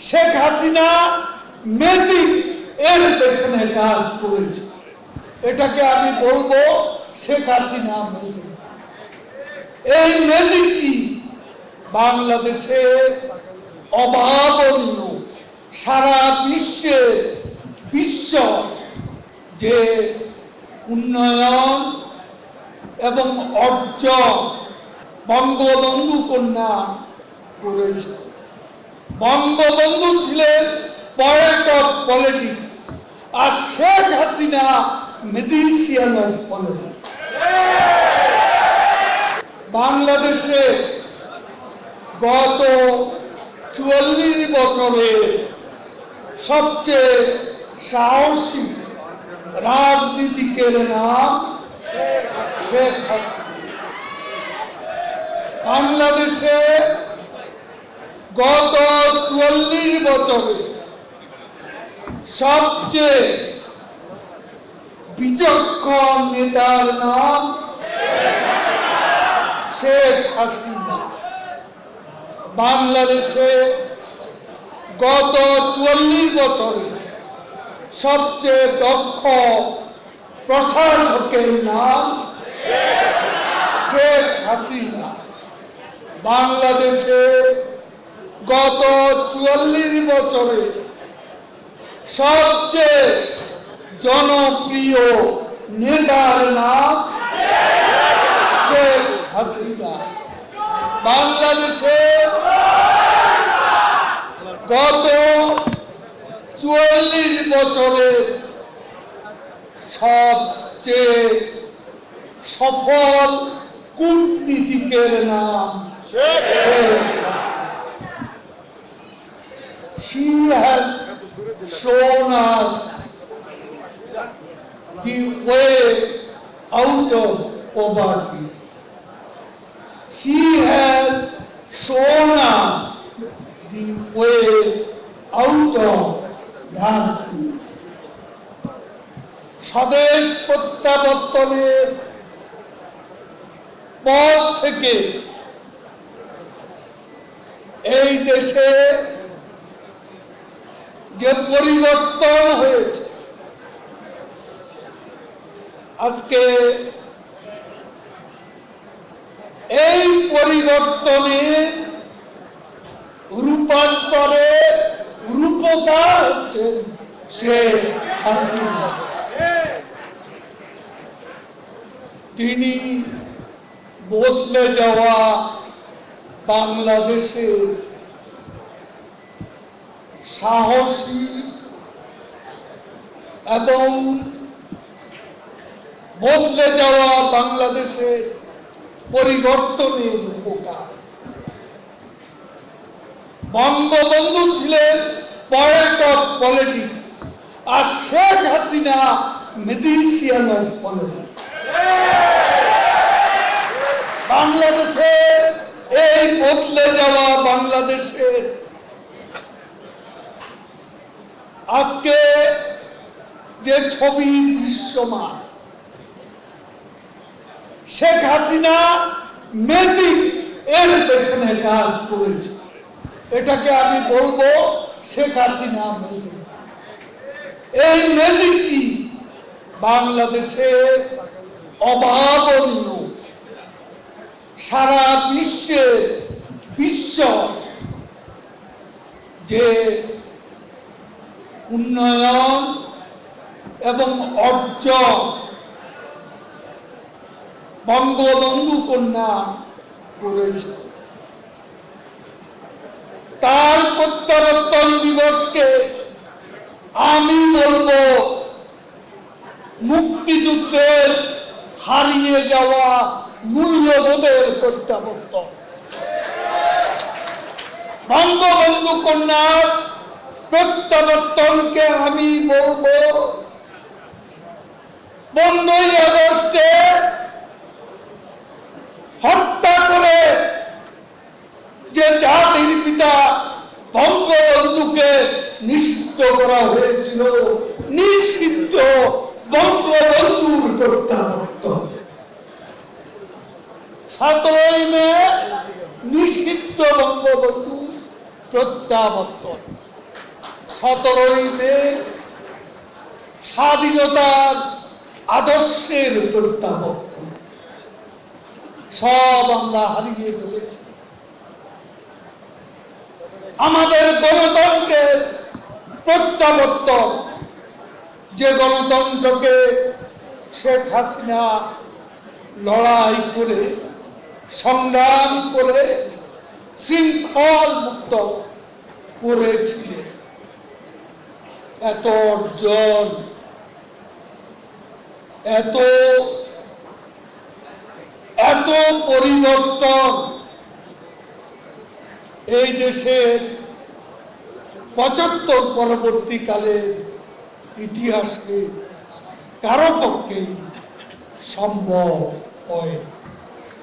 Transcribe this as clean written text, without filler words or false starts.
Sheikh Hasina magic এর পেছনে কাজ করেছে। এটাকে আমি বলবো শেখ হাসিনা ম্যাজিক। এই ম্যাজিক কি? বাংলাদেশে অভাবনীয়, সারা বিশ্ব যে উন্নয়ন এবং অর্জন বঙ্গবন্ধু কন্যা করেছে। বঙ্গবন্ধু ছিলেন পয়েন্ট অফ পলিটিক্স, আর Sheikh Hasina magician of politics. বাংলাদেশে গত ৪৪ বছরে সবচেয়ে সাহসী রাজনীতিকের নাম শেখ হাসিনা। বাংলাদেশে গত ৪৪ বছরে সবচেয়ে বিচক্ষণ নেতার নাম শেখ হাসিনা। বাংলাদেশে গত ৪৪ বছরে সবচেয়ে দক্ষ প্রশাসকের নাম শেখ হাসিনা। বাংলাদেশে গত ৪৪ বছরে সবচেয়ে জনপ্রিয় নেতার নাম শেখ হাসিনা। বাংলাদেশে গত ৪৪ বছরে সবচেয়ে সফল কূটনীতিকের নাম Sheikh Hasina. She has shown us the way out of poverty. She has shown us the way out of darkness. স্বদেশ প্রত্যাবর্তনের পর থেকে এই দেশে যে পরিবর্তন হয়েছে, আজকে এই পরিবর্তনে রূপান্তরে রূপকার হচ্ছে শেখ হাসিনা। তিনি বদলে যাওয়া বাংলাদেশের সাহসী এবং বদলে যাওয়া বাংলাদেশের পরিবর্তনের উপকার। বঙ্গবন্ধু ছিলেন পয়েন্ট অফ পলিটিক্স, আর Sheikh Hasina magician of politics. বাংলাদেশের এই বদলে যাওয়া বাংলাদেশের আজকে যে ছবি দৃশ্যমান, শেখ হাসিনা ম্যাজিক এর পেছনে কাজ করেছে। এটাকে আমি বলবো শেখ হাসিনা ম্যাজিক। এই ম্যাজিক কি? বাংলাদেশে অভাবনীয়, সারা বিশ্ব যে উন্নয়ন এবং অর্জন বঙ্গবন্ধু কন্যা করেছে, তার প্রত্যাবর্তন দিবসকে আমি বলবো মুক্তিযুদ্ধের হারিয়ে যাওয়া মূল্যবোধের প্রত্যাবর্তন। বঙ্গবন্ধু কন্যার প্রত্যাবর্তনকে আমি বলবো 15ই আগস্টে হত্যা করে যে জাতির পিতা বঙ্গবন্ধুকে নিষিদ্ধ করা হয়েছিল, নিষিদ্ধ বঙ্গবন্ধুর প্রত্যাবর্তন। 17ই মে নিষিদ্ধ বঙ্গবন্ধু প্রত্যাবর্তন। 17ই মে স্বাধীনতার আদর্শের প্রত্যাবর্তন সব আমরা হারিয়ে ফেলেছি। আমাদের গণতন্ত্রের প্রত্যাবর্তন, যে গণতন্ত্রকে শেখ হাসিনা লড়াই করে সংগ্রাম করে শৃঙ্খল মুক্ত করেছিলেন, এত অর্জন, এত এত পরিবর্তন এই দেশের 75 পরবর্তীকালের ইতিহাসে কারো পক্ষেই সম্ভব হয়।